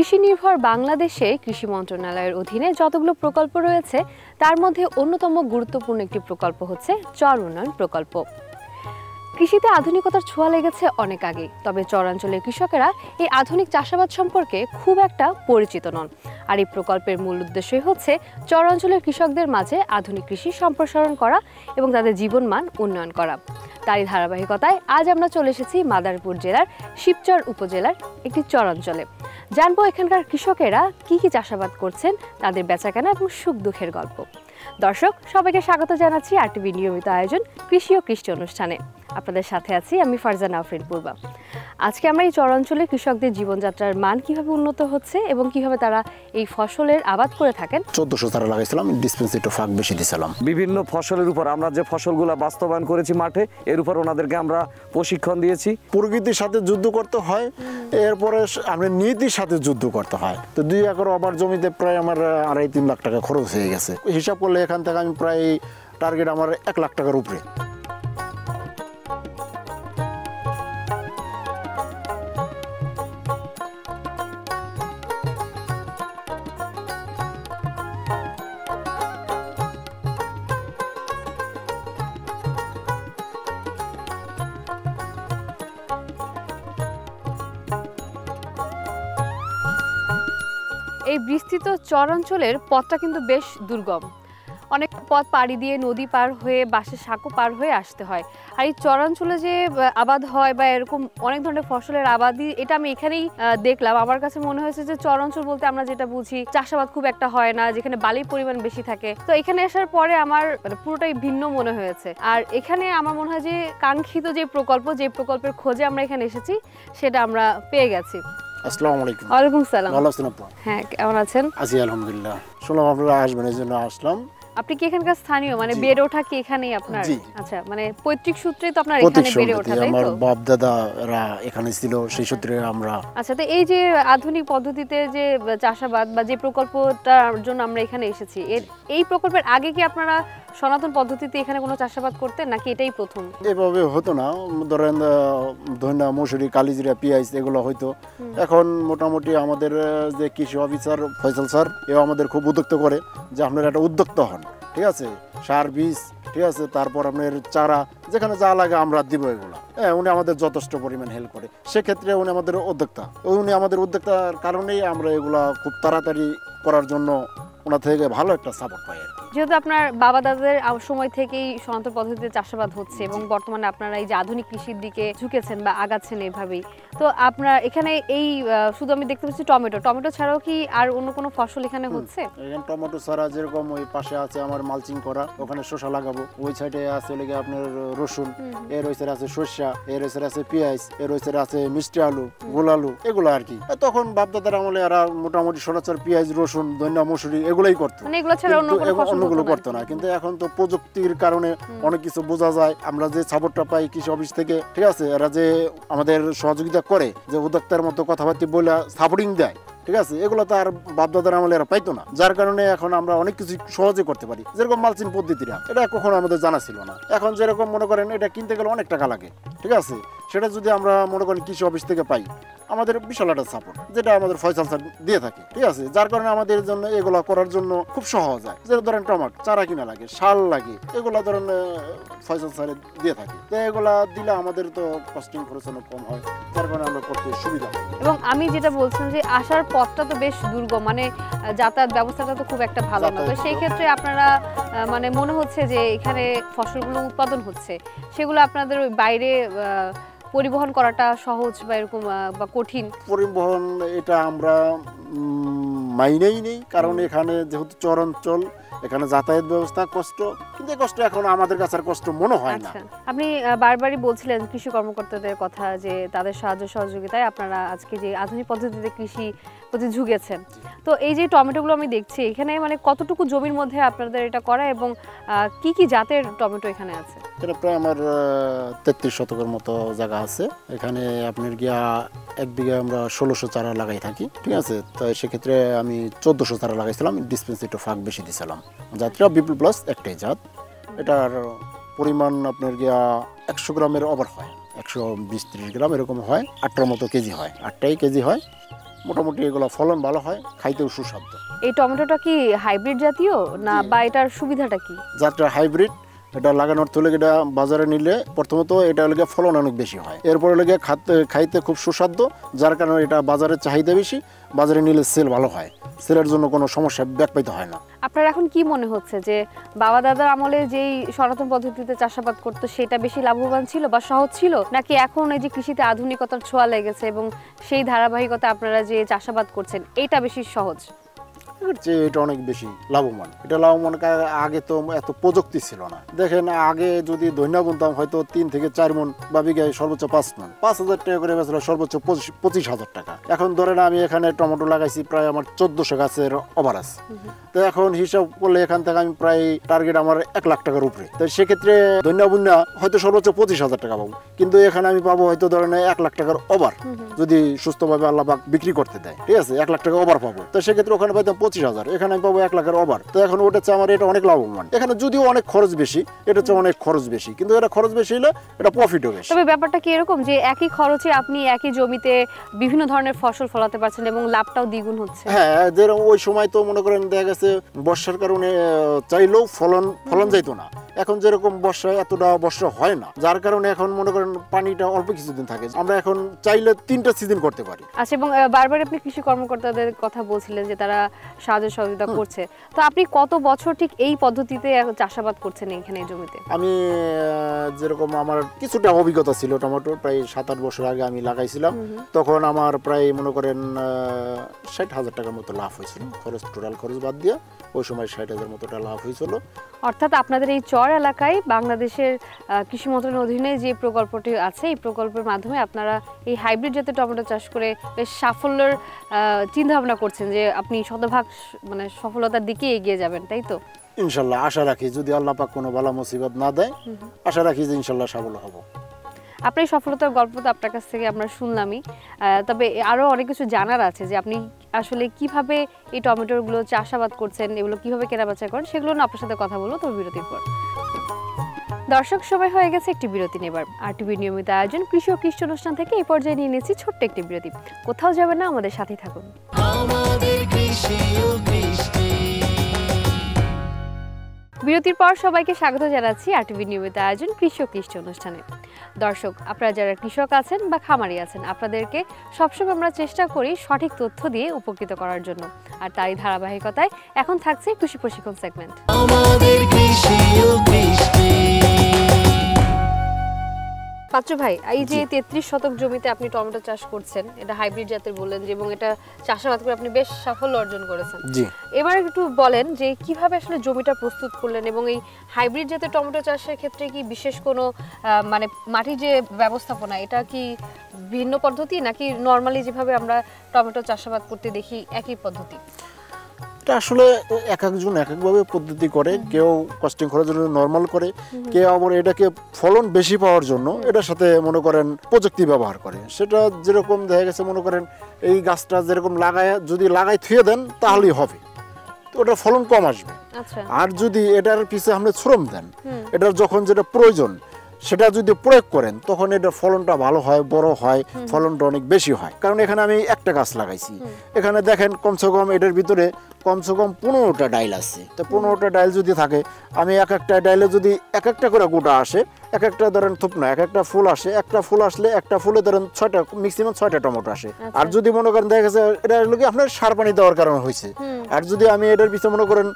কৃষি নির্ভর বাংলাদেশে কৃষি মন্ত্রণালয়ের অধীনে যতগুলো প্রকল্প রয়েছে তার মধ্যে অন্যতম গুরুত্বপূর্ণ একটি প্রকল্প হচ্ছে চর উন্নয়ন প্রকল্প। কৃষিতে আধুনিকতার ছোঁয়া লেগেছে অনেক আগে, তবে চরাঞ্চলের কৃষকেরা এই আধুনিক চাষাবাদ সম্পর্কে খুব একটা পরিচিত নন। আর এই প্রকল্পের মূল উদ্দেশ্যই হচ্ছে চরাঞ্চলের কৃষকদের মাঝে আধুনিক কৃষি সম্প্রসারণ করা এবং তাদের জীবনমান উন্নয়ন করা। তারই ধারাবাহিকতায় আজ আমরা চলে এসেছি মাদারীপুর জেলার শিবচর উপজেলার একটি চরাঞ্চলে। জানবো এখানকার কৃষকেরা কি কি চাষাবাদ করছেন, তাদের বেচাকেনা এবং সুখ দুঃখের গল্প। দর্শক সবাইকে স্বাগত জানাচ্ছি RTV নিয়মিত আয়োজন কৃষি ও কৃষি অনুষ্ঠানে। আপনাদের সাথে আছি আমি ফারজানা আফরিন পূর্বা। আজকে আমরা এই চরাঞ্চলের কৃষকদের জীবনযাত্রার মান কিভাবে উন্নত হচ্ছে এবং কিভাবে তারা এই ফসলের আবাদ করে থাকেন। 1400 চারা লাগাইছিলাম, ডিসপেন্সারি একটু ফাঁক বেশি দিয়েছিলাম। বিভিন্ন ফসলের উপর আমরা যে ফসলগুলো বাস্তবায়ন করেছি মাঠে, এর উপর ওনাদেরকে আমরা প্রশিক্ষণ দিয়েছি। প্রকৃতির সাথে যুদ্ধ করতে হয়, এরপরে আমরা নীতির সাথে যুদ্ধ করতে হয়। তো 2 একর আবার জমিতে প্রায় আমার 2.5-3 লাখ টাকা খরচ হয়ে গেছে। হিসাব করলে এখান থেকে আমি প্রায় টার্গেট আমার 1 লাখ টাকার উপরে। এই বিস্তৃত চরাঞ্চলের পথটা কিন্তু বেশ দুর্গম। অনেক পথ পাড়ি দিয়ে নদী পার হয়ে বাঁশের সাঁকো পার হয়ে আসতে হয়। আর এই চরাঞ্চলে যে আবাদ হয় বা এরকম অনেক ধরনের ফসলের আবাদি, এটা আমি এখানেই দেখলাম। আমার কাছে মনে হয়েছে যে চরাঞ্চল বলতে আমরা যেটা বুঝি চাষাবাদ খুব একটা হয় না, যেখানে বালির পরিমাণ বেশি থাকে। তো এখানে আসার পরে আমার পুরোটাই ভিন্ন মনে হয়েছে। আর এখানে আমার মনে হয় যে কাঙ্ক্ষিত যে প্রকল্পের খোঁজে আমরা এখানে এসেছি সেটা আমরা পেয়ে গেছি। আসসালামু আলাইকুম। ওয়ালাইকুম সালাম। ভালো আছেন আপু? হ্যাঁ, কেমন আছেন? আছি আলহামদুলিল্লাহ। শুনলাম আপনারা আসবেন, এই জন্য আসলাম। আপনি কি এখানকার স্থানীয়, মানে বেড়ে ওঠা কি এখানেই আপনার? আচ্ছা, মানে পৈতৃক সূত্রে তো আপনার এখানে বেড়ে ওঠা, তাই তো? আমার বাপ দাদারা এখানে ছিল, সেই সূত্রে আমরা। আচ্ছা, তো এই যে আধুনিক পদ্ধতিতে যে চাষাবাদ বা যে প্রকল্পটার জন্য আমরা এখানে এসেছি, এই প্রকল্পের আগে কি আপনারা সনাতন পদ্ধতিতে এখানে কোনো চাষাবাদ করতেন নাকি এটাই প্রথম? এভাবে হতো না, ধরেন ধন্যা, মসুরি, কালিজিরা, পেঁয়াজ এগুলো হয়তো। এখন মোটামুটি আমাদের যে কৃষি অফিসার ফয়সাল স্যার, এও আমাদের খুব উদ্যুক্ত করে যে আপনারা একটা উদ্যোক্তা হন, ঠিক আছে? সার, বীজ, ঠিক আছে, তারপর আপনার চারা, যেখানে যা লাগে আমরা দিব এগুলো। হ্যাঁ, উনি আমাদের যথেষ্ট পরিমাণ হেল্প করে। সেক্ষেত্রে উনি আমাদের উদ্যোক্তা। উনি আমাদের উদ্যোক্তার কারণেই আমরা এগুলা খুব তাড়াতাড়ি করার জন্য ওনার থেকে ভালো একটা সাপোর্ট পাই। যেহেতু আপনার বাবা দাদাদের সময় থেকেই সনাতন পদ্ধতিতে চাষাবাদ হচ্ছে এবং বর্তমানে আপনারা এই যে আধুনিক কৃষির দিকে ঝুঁকেছেন বা আগাচ্ছেন এভাবেই, তো আপনার এখানে এই শুধু আমি দেখতে পাচ্ছি টমেটো ছাড়াও কি আর অন্য কোনো ফসল এখানে হচ্ছে? এখানে টমেটো ছাড়া যেরকম ওই পাশে আছে আমার মালচিং করা, ওখানে শসা লাগাবো। ওই সাইডে আছে লেগে আপনার রসুন, এর ওই সাইডে আছে সরষা, এর ওই সাইডে আছে পেঁয়াজ, এর ওই সাইডে আছে মিষ্টি আলু, গোল আলু, এগুলো আর কি। তখন বাপদাদার আমলে এরা মোটামুটি সরাসরি পেঁয়াজ, রসুন, ধনিয়া, মসুরি এগুলাই করতো, মানে এগুলো ছাড়া অন্যগুলো করতো না। কিন্তু এখন তো প্রযুক্তির কারণে অনেক কিছু বোঝা যায়। আমরা যে সাপোর্টটা পাই কৃষি অফিস থেকে, ঠিক আছে, এরা যে আমাদের সহযোগিতা করে, যে উদ্যোক্তার মতো কথাবার্তা বলে সাপোর্টিং দেয়, ঠিক আছে, এগুলো তো আর বাপদাদার আমলে এরা পাইতো না। যার কারণে এখন আমরা অনেক কিছু সহজে করতে পারি। যেরকম মালচিং পদ্ধতিটা, এটা কখনো আমাদের জানা ছিল না। এখন যেরকম মনে করেন এটা কিনতে গেলে অনেক টাকা লাগে, ঠিক আছে, সেটা যদি আমরা মনে করেন কৃষি অফিস থেকে পাই, আমাদের বিশাল একটা সাপোর্ট, যেটা আমাদের ফয়সাল স্যার দিয়ে থাকে, ঠিক আছে। যার কারণে আমাদের জন্য এগুলো করার জন্য খুব সহজ হয়। যেটা ধরেন টমেটো চারা কিনা লাগে, সার লাগে, এগুলো ধরেন ফয়সাল স্যার দিয়ে থাকে। তো এগুলা দিলে আমাদের তো কস্টিং খরচ অনেক কম হয়, যার কারণে আমরা করতে সুবিধা হয়। এবং আমি যেটা বলছিলাম যে আসার পথটা তো বেশ দুর্গম, মানে যাতায়াত ব্যবস্থাটা তো খুব একটা ভালো না। তো সেই ক্ষেত্রে আপনারা মানে মনে হচ্ছে যে এখানে ফসলগুলো উৎপাদন হচ্ছে, সেগুলো আপনাদের ওই বাইরে পরিবহন করাটা সহজ বা এরকম বা কঠিন? পরিবহন এটা আমরা মাইনেই নেই, কারণ এখানে যেহেতু চরাঞ্চল, এখানে যাতায়াত ব্যবস্থা কষ্ট, কিন্তু এই কষ্ট এখন আমাদের কাছে আর কষ্ট মনে হয় না। আপনি বারবারই বলছিলেন কৃষি কর্মকর্তাদের কথা, যে তাদের সাহায্য সহযোগিতায় আপনারা আজকে যে আধুনিক পদ্ধতিতে কৃষি প্রতি ঝুঁকেছেন। তো এই যে টমেটোগুলো আমি দেখছি এখানে, মানে কতটুকু জমির মধ্যে আপনাদের এটা করা এবং কি কি জাতের টমেটো এখানে আছে? এটা প্রায় আমার 33 শতকের মতো জায়গা আছে। এখানে আপনার গিয়া 1 বিঘা আমরা 1600 চারা লাগাই থাকি, ঠিক আছে। তো সেক্ষেত্রে আমি 1400 চারা লাগাইছিলাম, ডিসপেন্সারি একটু ফাঁক বেশি দিয়েছিলাম। জাতটা বিপুল প্লাস একটাই জাত। এটার পরিমাণ আপনার গিয়া 100 গ্রামের ওভার হয়, 120-30 গ্রাম এরকম হয়। 8টার মতো কেজি হয়, 8টাই কেজি হয়। মোটামুটি এগুলো ফলন ভালো হয়, খাইতেও সুস্বাদু। এই টমেটোটা কি হাইব্রিড জাতীয় না, বা এটার সুবিধাটা কি? যাত্রা হাইব্রিড, এটা লাগানোর তুলে এটা বাজারে নিলে প্রথমত এটা লেগে ফলন অনেক বেশি হয়, এরপরে লেগে খাইতে খুব সুস্বাদু, যার কারণে এটা বাজারের চাহিদা বেশি, বাজারে নিলে সেল ভালো হয়, সেলের জন্য কোনো সমস্যা ব্যাক পাইতে হয় না। আপনার এখন কি মনে হচ্ছে যে বাবা দাদার আমলে যেই সনাতন পদ্ধতিতে চাষাবাদ করতো সেটা বেশি লাভবান ছিল বা সহজ ছিল, নাকি এখন এই যে কৃষিতে আধুনিকতার ছোঁয়া লেগেছে এবং সেই ধারাবাহিকতা আপনারা যে চাষাবাদ করছেন এটা বেশি সহজ? এটা অনেক বেশি লাভবান। এটা লাভবান, আগে তো এত প্রযুক্তি ছিল না। দেখেন আগে যদি ধনিয়া বুনতাম হয়তো 3 থেকে 4 মণ বা বিঘায় সর্বোচ্চ 5 মণ, 5,000 টাকা করে বেচলে সর্বোচ্চ 25,000 টাকা। এখন ধরেন আমি এখানে টমেটো লাগাইছি প্রায় আমার 1400 গাছের ওভার আছে, তো এখন হিসাব করলে এখান থেকে আমি প্রায় টার্গেট আমার 1 লাখ টাকার উপরে। তো সেক্ষেত্রে ধনিয়া বুনা হয়তো সর্বোচ্চ 25,000 টাকা পাবো, কিন্তু এখানে আমি পাবো হয়তো ধরেন 1 লাখ টাকার ওভার, যদি সুস্থভাবে আল্লাহ পাক বিক্রি করতে দেয়, ঠিক আছে, 1 লাখ টাকা ওভার পাবো। তো সেক্ষেত্রে ওখানে পাইতাম 25,000, এখানে আমি পাবো 1 লাখের ওভার। তো এখন ওটা হচ্ছে আমার এটা অনেক লাভবান। এখানে যদিও অনেক খরচ বেশি, এটা হচ্ছে অনেক খরচ বেশি, কিন্তু এটা খরচ বেশি হলে এটা প্রফিটও বেশি। তবে ব্যাপারটা কি এরকম যে একই খরচে আপনি একই জমিতে বিভিন্ন ধরনের ফসল ফলাতে পারছেন এবং লাভটাও দ্বিগুণ হচ্ছে? হ্যাঁ, যে ওই সময় তো মনে করেন দেখা গেছে বর্ষার কারণে চাইলেও ফলন যাইতো না, এখন যেরকম বর্ষায় এতটা বর্ষা হয় না, যার কারণে এখন মনে করেন পানিটা অল্প কিছুদিন থাকে, আমরা এখন চাইলে 3টা সিজন করতে পারি। আচ্ছা, এবং বারবার আপনি কৃষি কর্মকর্তাদের কথা বলছিলেন যে তারা সাহায্য সহযোগিতা করছে, তো আপনি কত বছর ঠিক এই পদ্ধতিতে চাষাবাদ করছেন এখানে এই জমিতে? আমি যেরকম আমার কিছুটা অভিজ্ঞতা ছিল, টমেটোর প্রায় 7-8 বছর আগে আমি লাগাইছিলাম, তখন আমার প্রায় মনে করেন 60,000 টাকার মতো লাভ হয়েছিল, খরচ টোটাল খরচ বাদ দিয়ে ওই সময় 60,000 মতো লাভ হয়েছিল। অর্থাৎ আপনাদের এই চর এলাকায় বাংলাদেশের কৃষি মন্ত্রণালয়ের অধীনে যে প্রকল্পটি আছে এই প্রকল্পের মাধ্যমে আপনারা এই হাইব্রিড জাতের টমেটো চাষ করে বেশ সাফল্যের চিন্তা ভাবনা করছেন যে আপনি শতভাগ মানে সফলতার দিকে এগিয়ে যাবেন, তাই তো? ইনশাল্লাহ আশা রাখি, যদি আল্লাহ পাক কোনো বালা মুসিবত না দেয়, আশা রাখি যে ইনশাল্লাহ সফল হব। আপনার সফলতার গল্প তো আপনার কাছ থেকে আমরা শুনলামই, তবে আরও অনেক কিছু জানার আছে যে আপনি আসলে কিভাবে এই টমেটোগুলো চাষাবাদ করছেন, এগুলো কিভাবে কেনাবেচা করেন, সেগুলো না আপনার সাথে কথা বলবো তবে বিরতির পর। দর্শক, সময় হয়ে গেছে একটি বিরতি নেবার। আরটিভির নিয়মিত আয়োজন কৃষি ও কৃষি অনুষ্ঠান থেকে এই পর্যায়ে নিয়ে নিয়েছি ছোট্ট একটি বিরতি। কোথাও যাবেন না, আমাদের সাথেই থাকুন। বিরতির পর সবাইকে স্বাগত জানাচ্ছি আরটিভির নিয়মিত আয়োজন কৃষি ও কৃষি অনুষ্ঠানে। দর্শক, আপনারা যারা কৃষক আছেন বা খামারি আছেন, আপনাদেরকে সবসময় আমরা চেষ্টা করি সঠিক তথ্য দিয়ে উপকৃত করার জন্য, আর তারই ধারাবাহিকতায় এখন থাকছে কৃষি প্রশিক্ষণ সেগমেন্ট। পাত্র ভাই, এই যে 33 শতক জমিতে আপনি টমেটো চাষ করছেন, এটা হাইব্রিড জাতের বললেন যে, এবং এটা চাষাবাদ করে আপনি বেশ সাফল্য অর্জন করেছেন। জি, এবার একটু বলেন যে কিভাবে আসলে জমিটা প্রস্তুত করলেন, এবং এই হাইব্রিড জাতের টমেটো চাষের ক্ষেত্রে কি বিশেষ কোনো মানে মাটির যে ব্যবস্থাপনা, এটা কি ভিন্ন পদ্ধতি নাকি নর্মালি যেভাবে আমরা টমেটো চাষাবাদ করতে দেখি একই পদ্ধতি? এটা আসলে এক একজন এক একভাবে পদ্ধতি করে, কেউ কস্টিং করার জন্য নর্মাল করে, কেউ আবার এটাকে ফলন বেশি পাওয়ার জন্য এটার সাথে মনে করেন প্রযুক্তি ব্যবহার করে। সেটা যেরকম দেখা গেছে মনে করেন এই গাছটা যেরকম যদি লাগাই থুয়ে দেন তাহলেই হবে, তো ওটার ফলন কম আসবে। আর যদি এটার পিছিয়ে আপনি শ্রম দেন, এটার যখন যেটা প্রয়োজন সেটা যদি প্রয়োগ করেন তখন এটার ফলনটা ভালো হয়, বড় হয়, ফলনটা অনেক বেশি হয়। কারণ এখানে আমি একটা গাছ লাগাইছি, এখানে দেখেন কমসে কম এটার ভিতরে কমসে কম 15টা ডাইল আছে। তো 15টা ডাইল যদি থাকে, আমি এক একটা ডাইলে যদি এক একটা করে গোটা আসে, এক একটা ধরেন থুপনা, এক একটা ফুল আসে, একটা ফুল আসলে একটা ফুলে ধরেন 6টা ম্যাক্সিমাম 6টা টমেটো আসে। আর যদি মনে করেন দেখা গেছে এটা হলো কি আপনার সার পানি দেওয়ার কারণে হয়েছে, আর যদি আমি এটার পিছনে মনে করেন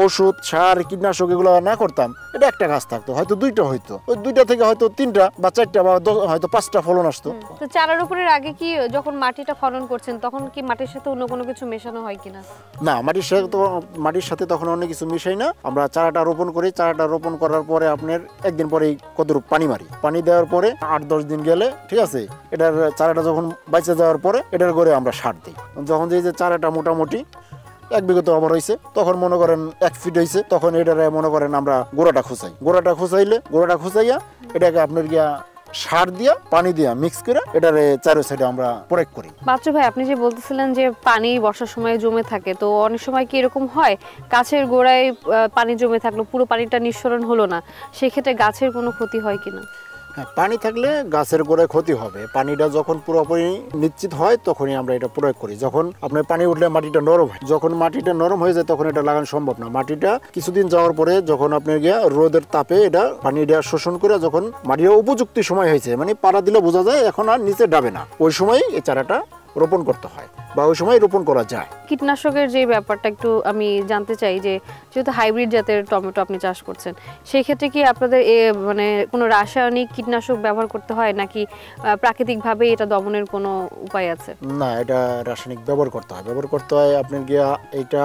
ওষুধ, সার, কীটনাশক এগুলো না করতাম, এটা একটা গাছ থাকতো, হয়তো 2টা হইতো, ওই 2টা থেকে হয়তো 3টা বা 4টা বা হয়তো 5টা ফলন আসতো। তো চারার উপরের আগে কি যখন মাটিটা খনন করছেন তখন কি মাটির সাথে অন্য কোনো কিছু মেশানো হয় কিনা? না, মাটির সাথে তখন অন্য কিছু মিশাই না। আমরা চারাটা রোপণ করি, চারাটা রোপণ করার পরে আপনার একদিন পরে কতটুকু পানি মারি, পানি দেওয়ার পরে 8-10 দিন গেলে ঠিক আছে, এটার চারাটা যখন বাইচে যাওয়ার পরে এটার করে আমরা সার দিই। যখন যে চারাটা মোটামুটি 1 বিঘা তো আবার হয়েছে, তখন মনে করেন 1 ফিট হয়েছে, তখন এটারে মনে করেন আমরা গোড়াটা খুঁচাইয়া এটাকে আপনার গিয়া সার দিয়া পানি দিয়া মিক্স করে এটারে চারো সাইডে আমরা প্রয়োগ করি। বাচ্চু ভাই, আপনি যে বলতেছিলেন যে পানি বর্ষার সময় জমে থাকে, তো অনেক সময় কি এরকম হয় গাছের গোড়ায় পানি জমে থাকলো, পুরো পানিটা নিঃসরণ হলো না, সেক্ষেত্রে গাছের কোনো ক্ষতি হয় কিনা? হ্যাঁ, পানি থাকলে গাছের গোড়ায় ক্ষতি হবে। পানিটা যখন পুরোপুরি নিশ্চিত হয় তখনই আমরা এটা প্রয়োগ করি। যখন আপনার পানি উঠলে মাটিটা নরম হয়, যখন মাটিটা নরম হয়ে যায় তখন এটা লাগানো সম্ভব না। মাটিটা কিছুদিন যাওয়ার পরে যখন আপনি গিয়া রোদের তাপে এটা পানিটা শোষণ করে যখন মাটির উপযুক্ত সময় হয়েছে, মানে পাড়া দিলে বোঝা যায় এখন আর নিচে ডাবে না, ওই সময় এই চারাটা রোপণ করতে হয় বা ওই সময় রোপণ করা যায়। কীটনাশকের যে ব্যাপারটা একটু আমি জানতে চাই, যে যেহেতু হাইব্রিড জাতের টমেটো আপনি চাষ করছেন, সেই ক্ষেত্রে কি আপনাদের মানে কোনো রাসায়নিক কীটনাশক ব্যবহার করতে হয় নাকি প্রাকৃতিকভাবে এটা দমনের কোনো উপায় আছে? না, এটা রাসায়নিক ব্যবহার করতে হয় আপনার গিয়া এটা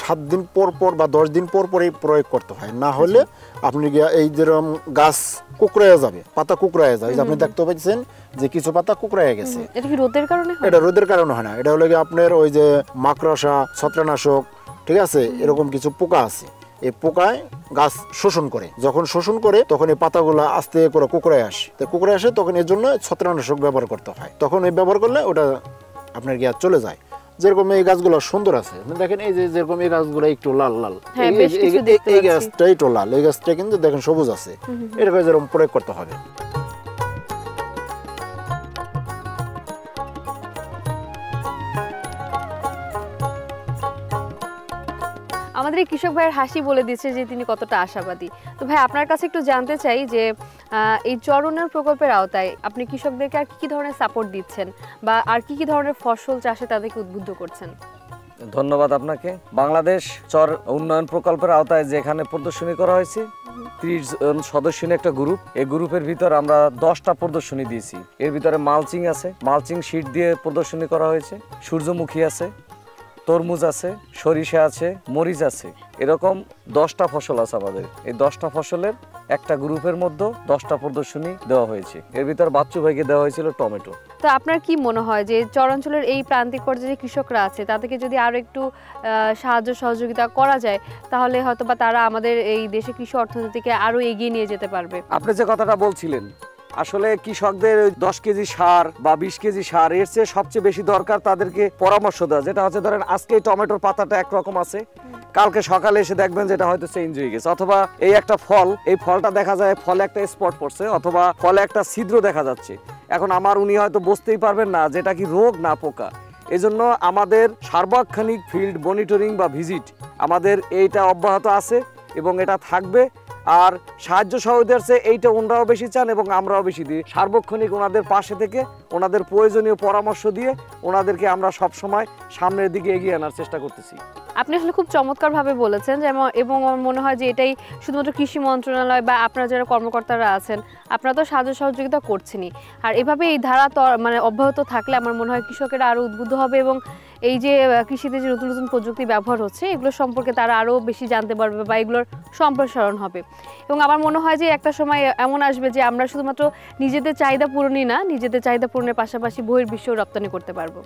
7 দিন পর পর বা 10 দিন পর পরই প্রয়োগ করতে হয়। না হলে আপনি গিয়া এই যেরকম গাছ কুকড়াইয়া যাবে, পাতা কুকড়াইয়া যায়, আপনি দেখতে পাচ্ছেন যে কিছু পাতা কুকড়াইয়া গেছে। এটা কি রোদের কারণে হয়? এটা রোদের কারণে হয় না, এটা হলো গিয়ে আপনার ওই যে মাকড়সা, ছত্রাকনাশক, ঠিক আছে, এরকম কিছু পোকা আছে, এই পোকায় গাছ শোষণ করে, যখন শোষণ করে তখন এই পাতাগুলো আস্তে করে কুকড়ায় আসে, তো কুকড়ায় আসে তখন এর জন্য ছত্রাকনাশক ব্যবহার করতে হয়। তখন এই ব্যবহার করলে ওটা আপনার গিয়া চলে যায়। যেরকম এই গাছগুলো সুন্দর আছে, দেখেন এই যে যেরকম এই গাছগুলো একটু লাল লাল, এই গাছটা একটু লাল, এই গাছটা কিন্তু দেখেন সবুজ আছে, এরকম যেরকম প্রয়োগ করতে হবে। আমাদের এই কৃষক ভাইয়ের হাসি বলে দিচ্ছে যে তিনি কতটা আশাবাদী। তো ভাই, আপনার কাছে একটু জানতে চাই যে এই চর উন্নয়ন প্রকল্পের আওতায় আপনি কৃষকদেরকে আর কি ধরনের সাপোর্ট দিচ্ছেন বা আর কি ধরনের ফসল চাষে তাদেরকে উদ্বুদ্ধ করছেন? ধন্যবাদ আপনাকে। বাংলাদেশ চর উন্নয়ন প্রকল্পের আওতায় যেখানে প্রদর্শনী করা হয়েছে, 30 জন সদস্য নিয়ে একটা গ্রুপ, এই গ্রুপের ভিতর আমরা 10টা প্রদর্শনী দিয়েছি। এর ভিতরে মালচিং আছে, মালচিং শীট দিয়ে প্রদর্শনী করা হয়েছে, সূর্যমুখী আছে, তরমুজ আছে, সরিষা আছে, মরিচ আছে, এরকম 10টা ফসল আছে আমাদের। এই 10টা ফসলের একটা গ্রুপের মধ্যে 10টা প্রদর্শনী দেওয়া হয়েছে। এর ভিতর বাচ্চু ভাইকে দেওয়া হয়েছিল টমেটো। তো আপনার কি মনে হয় যে চরাঞ্চলের এই প্রান্তিক পর্যায়ে কৃষকরা আছে তাদেরকে যদি আরো একটু সাহায্য সহযোগিতা করা যায় তাহলে হয়তো বা তারা আমাদের এই দেশে কৃষি অর্থনীতিকে আরো এগিয়ে নিয়ে যেতে পারবে? আপনি যে কথাটা বলছিলেন, আসলে কৃষকদের 10 কেজি সার বা 20 কেজি সার এর চেয়ে সবচেয়ে বেশি দরকার তাদেরকে পরামর্শ দেওয়া। যেটা হচ্ছে ধরেন আজকে এই টমেটোর পাতাটা একরকম আছে, কালকে সকালে এসে দেখবেন যেটা হয়তো চেঞ্জ হয়ে গেছে, অথবা এই একটা ফল, এই ফলটা দেখা যায় ফলে একটা স্পট পড়ছে অথবা ফলে একটা ছিদ্র দেখা যাচ্ছে। এখন উনি হয়তো বুঝতেই পারবেন না যেটা কি রোগ না পোকা। এজন্য আমাদের সার্বক্ষণিক ফিল্ড মনিটরিং বা ভিজিট আমাদের এইটা অব্যাহত আছে এবং এটা থাকবে। আর সাহায্য সহযোগিতা এইটা ওনারাও বেশি চান এবং আমরাও বেশি দিই। সার্বক্ষণিক ওনাদের পাশে থেকে ওনাদের প্রয়োজনীয় পরামর্শ দিয়ে ওনাদেরকে আমরা সব সময় সামনের দিকে এগিয়ে আনার চেষ্টা করতেছি। আপনি আসলে খুব চমৎকারভাবে বলেছেন যে, এবং আমার মনে হয় যে এটাই শুধুমাত্র কৃষি মন্ত্রণালয় বা আপনারা যারা কর্মকর্তারা আছেন আপনারা তো সাহায্য সহযোগিতা করছেনই, আর এভাবে এই ধারা মানে অব্যাহত থাকলে আমার মনে হয় কৃষকেরা আরও উদ্বুদ্ধ হবে এবং এই যে কৃষিতে যে নতুন নতুন প্রযুক্তি ব্যবহার হচ্ছে এগুলো সম্পর্কে তারা আরও বেশি জানতে পারবে বা এগুলোর সম্প্রসারণ হবে। এবং আমার মনে হয় যে একটা সময় এমন আসবে যে আমরা শুধুমাত্র নিজেদের চাহিদা পূরণই না, নিজেদের চাহিদা পূরণের পাশাপাশি বহির্বিশ্বেও রপ্তানি করতে পারবো।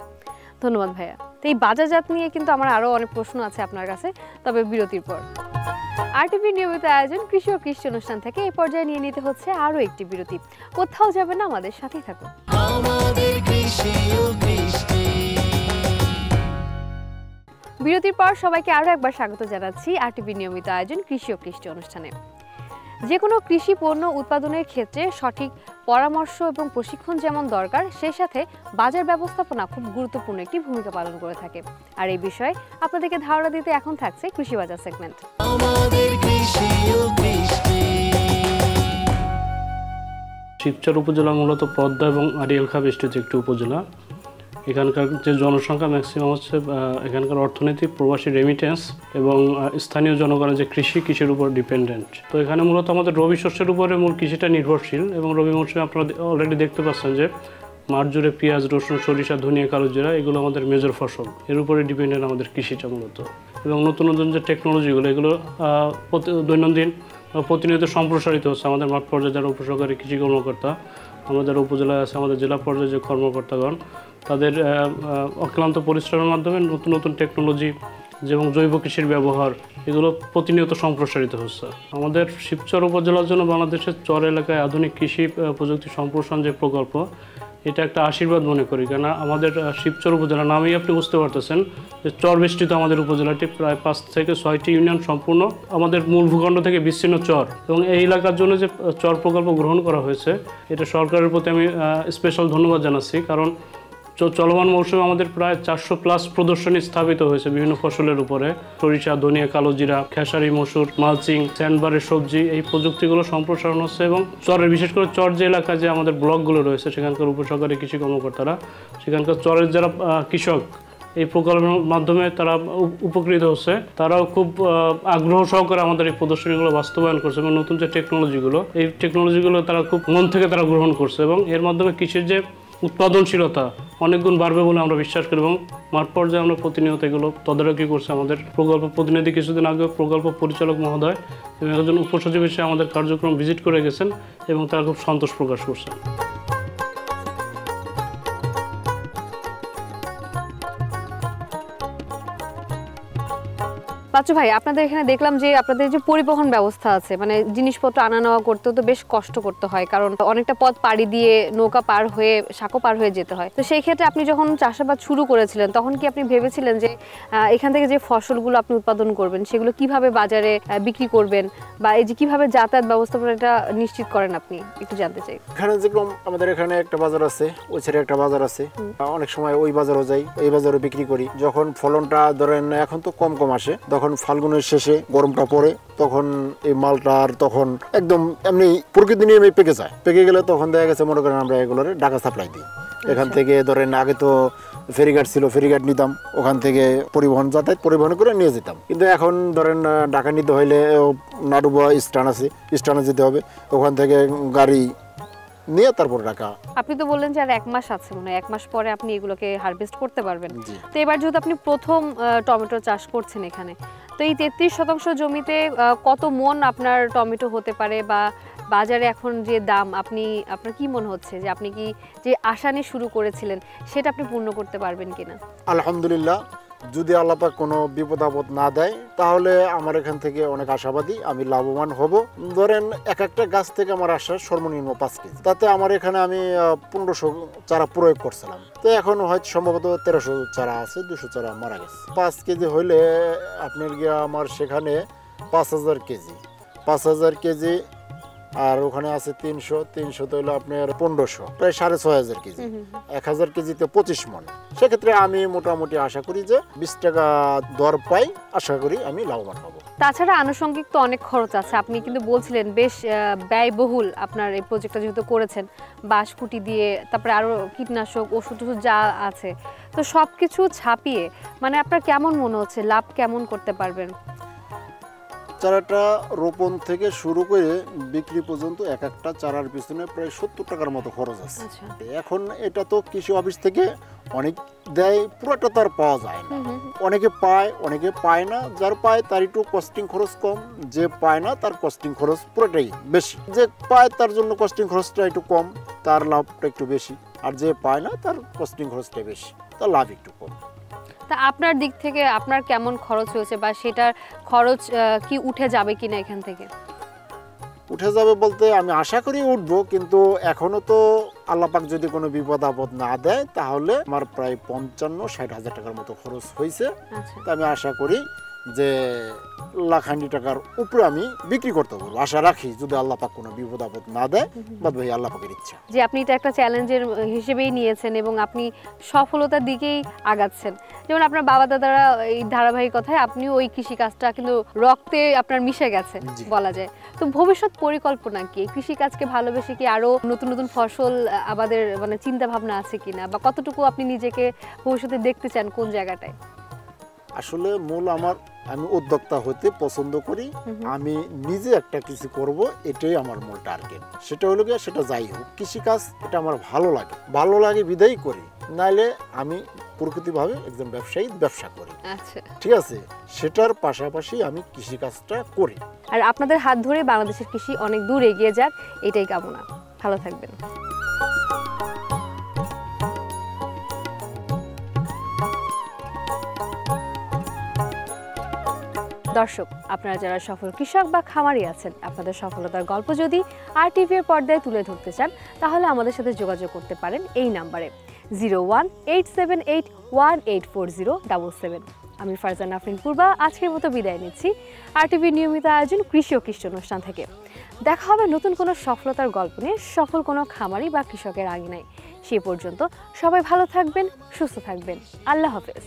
ধন্যবাদ ভাইয়া। তো এই বাজারজাত নিয়ে কিন্তু আমার আরও অনেক প্রশ্ন আছে আপনার কাছে, তবে বিরতির পর। আরটিভির নিয়মিত আয়োজন কৃষি ও কৃষি অনুষ্ঠান থেকে এই পর্যায়ে নিয়ে নিতে হচ্ছে আরও একটি বিরতি। কোথাও যাবে না, আমাদের সাথেই থাকুন। বিরতির পর সবাইকে আরও একবার স্বাগত জানাচ্ছি আরটিভির নিয়মিত আয়োজন কৃষি ও কৃষি অনুষ্ঠানে। যে কোনো কৃষি পণ্য উৎপাদনের ক্ষেত্রে সঠিক পরামর্শ এবং প্রশিক্ষণ যেমন দরকার, সেই সাথে বাজার ব্যবস্থাপনা খুব গুরুত্বপূর্ণ একটি ভূমিকা পালন করে থাকে। আর এই বিষয়ে আপনাদেরকে ধারণা দিতে এখন থাকছে কৃষি বাজার সেগমেন্ট। শিবচর উপজেলা মূলত পদ্মা এবং আড়িয়াল খাঁ বেষ্টিত একটি উপজেলা। এখানকার যে জনসংখ্যা ম্যাক্সিমাম হচ্ছে, এখানকার অর্থনীতি প্রবাসী রেমিটেন্স এবং স্থানীয় জনগণের যে কৃষির উপর ডিপেন্ডেন্ট। তো এখানে মূলত আমাদের রবি শস্যের উপরে মূল কৃষিটা নির্ভরশীল এবং রবি মৌসুমে আপনারা অলরেডি দেখতে পাচ্ছেন যে মাঠ জুড়ে পেঁয়াজ, রসুন, সরিষা, ধনিয়া, কালো জিরা এগুলো আমাদের মেজর ফসল, এর উপরে ডিপেন্ডেন্ট আমাদের কৃষিটা মূলত। এবং নতুন নতুন যে টেকনোলজিগুলো এগুলো দৈনন্দিন প্রতিনিয়ত সম্প্রসারিত হচ্ছে। আমাদের মাঠ পর্যায়ে যারা উপসহকারী কৃষি কর্মকর্তা, আমাদের উপজেলায় আছে, আমাদের জেলা পর্যায়ে যে কর্মকর্তাগণ, তাদের অক্লান্ত পরিশ্রমের মাধ্যমে নতুন নতুন টেকনোলজি এবং জৈব কৃষির ব্যবহার এগুলো প্রতিনিয়ত সম্প্রসারিত হচ্ছে। আমাদের শিবচর উপজেলার জন্য বাংলাদেশের চর এলাকায় আধুনিক কৃষি প্রযুক্তি সম্প্রসারণ যে প্রকল্প, এটা একটা আশীর্বাদ মনে করি, কেন আমাদের শিবচর উপজেলা নামেই আপনি বুঝতে পারতেছেন যে চর বেষ্টিত আমাদের উপজেলাটি প্রায় 5 থেকে 6টি ইউনিয়ন সম্পূর্ণ আমাদের মূল ভূখণ্ড থেকে বিচ্ছিন্ন চর, এবং এই এলাকার জন্য যে চর প্রকল্প গ্রহণ করা হয়েছে এটা সরকারের প্রতি আমি স্পেশাল ধন্যবাদ জানাচ্ছি। কারণ চলমান মৌসুমে আমাদের প্রায় 400+ প্রদর্শনী স্থাপিত হয়েছে বিভিন্ন ফসলের উপরে, সরিষা, ধনিয়া, কালো জিরা, খেসারি, মসুর, মালচিং, স্যান্ডবারের সবজি, এই প্রযুক্তিগুলো সম্প্রসারণ হচ্ছে। এবং চরের, বিশেষ করে চর যে এলাকায় যে আমাদের ব্লকগুলো রয়েছে সেখানকার উপসহকারী কৃষি কর্মকর্তারা, সেখানকার চরের যারা কৃষক এই প্রকল্পের মাধ্যমে তারা উপকৃত হচ্ছে, তারাও খুব আগ্রহ সহকারে আমাদের এই প্রদর্শনীগুলো বাস্তবায়ন করছে এবং নতুন যে টেকনোলজিগুলো, এই টেকনোলজিগুলো তারা খুব মন থেকে তারা গ্রহণ করছে, এবং এর মাধ্যমে কৃষির যে উৎপাদনশীলতা অনেক গুণ বাড়বে বলে আমরা বিশ্বাস করি। এবং মাঠ পর্যায়ে আমরা প্রতিনিয়ত এগুলো তদারকি করছি। আমাদের প্রকল্প প্রতিনিধি কিছুদিন আগে প্রকল্প পরিচালক মহোদয় এবং একজন উপসচিব এসে আমাদের কার্যক্রম ভিজিট করে গেছেন এবং তারা খুব সন্তোষ প্রকাশ করছেন। বাচ্চু ভাই, আপনাদের এখানে দেখলাম যে আপনাদের যে পরিবহন ব্যবস্থা আছে, মানে জিনিসপত্র আনা নেওয়া করতেও তো বেশ কষ্ট করতে হয়, কারণ অনেকটা পথ পাড়ি দিয়ে নৌকা পার হয়ে সাঁকো পার হয়ে যেতে হয়। তো সেই ক্ষেত্রে আপনি যখন চাষাবাদ শুরু করেছিলেন তখন কি আপনি ভেবেছিলেন যে এখান থেকে যে ফসলগুলো আপনি উৎপাদন করবেন সেগুলো কিভাবে বাজারে বিক্রি করবেন, বা এই যে কিভাবে যাতায়াত ব্যবস্থাপনাটা নিশ্চিত করেন আপনি, একটু জানতে চাই। এখানে যেরকম আমাদের এখানে একটা বাজার আছে, ওই ছেড়ে একটা বাজার আছে, অনেক সময় ওই বাজারও যাই, এই বাজারে বিক্রি করি। যখন ফলনটা ধরেন এখন তো কম কম আসে, তখন ফাল্গুনের শেষে গরমটা পড়ে, তখন এই মালটা আর তখন একদম এমনি প্রকৃতি নিয়মে পেকে যায়। পেকে গেলে তখন দেখা গেছে মনে করেন আমরা এগুলোর ঢাকা সাপ্লাই দিই। এখান থেকে ধরেন আগে তো ফেরিঘাট ছিল, ফেরিঘাট নিতাম, ওখান থেকে পরিবহন যাতায়াত পরিবহন করে নিয়ে যেতাম। কিন্তু এখন ধরেন ঢাকা নিতে হইলে নাডুবা স্ট্যান্ড আছে, স্ট্যান্ডে যেতে হবে, ওখান থেকে গাড়ি নিয়ে তারপর ঢাকা। আপনি তো বললেন যে আর 1 মাস আছে, মানে 1 মাস পরে আপনি এগুলোকে হারভেস্ট করতে পারবেন। তো এবার যেহেতু আপনি প্রথম টমেটো চাষ করছেন এখানে, তো এই 33% জমিতে কত মন আপনার টমেটো হতে পারে, বা বাজারে এখন যে দাম, আপনার কি মনে হচ্ছে যে আপনি কি যে আশা নিয়ে শুরু করেছিলেন সেটা আপনি পূর্ণ করতে পারবেন কিনা? আলহামদুলিল্লাহ, যদি আল্লাহ পাক কোনো বিপদ আপদ না দেয় তাহলে আমার এখান থেকে অনেক আশাবাদী, আমি লাভবান হব। ধরেন এক একটা গাছ থেকে আমার আশা সর্বনিম্ন 5 কেজি, তাতে আমার এখানে আমি 1500 চারা প্রয়োগ করছিলাম, তো এখন হয়তো সম্ভবত 1300 চারা আছে, 200 চারা মারা গেছে। 5 কেজি হইলে আপনার গিয়ে আমার সেখানে 5000 কেজি, 5000 কেজি, আর ওখানে আছে 300 তো হলো আপনার 1500, প্রায় 6500 কেজি। 1000 কেজিতে 25 মন। সেক্ষেত্রে আমি মোটামুটি আশা করি যে 20 টাকা দর পাই, আশা করি আমি লাভবান হব। তাছাড়া আনুষঙ্গিক তো অনেক খরচ আছে, আপনি কিন্তু বলছিলেন বেশ ব্যয়বহুল আপনার এই প্রজেক্টটা যেহেতু করেছেন, বাঁশ খুঁটি দিয়ে, তারপরে আরো কীটনাশক ওষুধ যা আছে, তো সবকিছু ছাপিয়ে মানে আপনার কেমন মনে হচ্ছে লাভ কেমন করতে পারবেন? চারাটা রোপণ থেকে শুরু করে বিক্রি পর্যন্ত এক একটা চারার পিছনে প্রায় 70 টাকার মতো খরচ আছে। এখন এটা তো কৃষি অফিস থেকে অনেক দেয়, পুরোটা তো আর পাওয়া যায় না, অনেকে পায় অনেকে পায় না। যার পায় তার একটু কস্টিং খরচ কম, যে পায় না তার কস্টিং খরচ পুরোটাই বেশি। যে পায় তার জন্য কস্টিং খরচটা একটু কম, তার লাভটা একটু বেশি, আর যে পায় না তার কস্টিং খরচটা বেশি, তার লাভ একটু কম। তা আপনার দিক থেকে আপনার কেমন খরচ হয়েছে, বা সেটার খরচ কি উঠে যাবে কিনা এখান থেকে? উঠে যাবে বলতে আমি আশা করি উঠবো, কিন্তু এখনো তো আল্লাহ পাক যদি কোনো বিপদ আপদ না দেয় তাহলে আমার প্রায় 55-60 হাজার টাকার মতো খরচ হয়েছে। তা আমি আশা করি যে লাখান্ডি টাকার উপরে আমি বিক্রি করতে পারবো, আশা রাখি, যদি আল্লাহ পাক কোনো বিপদ আপদ না দেয়, বাদ ভাই আল্লাহ পাকের ইচ্ছা। যে আপনি এটা একটা চ্যালেঞ্জের হিসেবেই নিয়েছেন এবং আপনি সফলতার দিকেই আগাচ্ছেন। যেমন আপনার বাবা দাদারা এই ধারাবাহিকতায় আপনিও ওই কৃষিকাজটা কিন্তু রক্তে আপনার মিশে গেছে বলা যায়। তো ভবিষ্যৎ পরিকল্পনা কি? কৃষিকাজকে ভালোবেসে কি আরো নতুন নতুন ফসল আমাদের মানে চিন্তা ভাবনা আছে কিনা, বা কতটুকু আপনি নিজেকে ভবিষ্যতে দেখতে চান কোন জায়গাটায়? আসলে মূল আমি উদ্যোক্তা হতে পছন্দ করি, আমি নিজে একটা কিছু করব, এটাই আমার মূল টার্গেট। সেটা হলো গিয়ে সেটা যাই হোক, কৃষিকাজ এটা আমার ভালো লাগে বিদায় করি, নাইলে আমি প্রকৃতিভাবে একজন ব্যবসায়ী, ব্যবসা করি। আচ্ছা, ঠিক আছে, সেটার পাশাপাশি আমি কৃষিকাজটা করি। আর আপনাদের হাত ধরে বাংলাদেশের কৃষি অনেক দূর এগিয়ে যাক, এটাই কামনা। ভালো থাকবেন। দর্শক, আপনারা যারা সফল কৃষক বা খামারি আছেন, আপনাদের সফলতার গল্প যদি RTV এর পর্দায় তুলে ধরতে চান, তাহলে আমাদের সাথে যোগাযোগ করতে পারেন এই নাম্বারে 018781840777। আমি ফারজানা আফরিন পূর্বা আজকের মতো বিদায় নিচ্ছি RTV নিয়মিত আয়োজন কৃষি ও কৃষি অনুষ্ঠান থেকে। দেখা হবে নতুন কোনো সফলতার গল্প নিয়ে সফল কোনো খামারি বা কৃষকের আঙিনায়। সে পর্যন্ত সবাই ভালো থাকবেন, সুস্থ থাকবেন। আল্লাহ হাফেজ।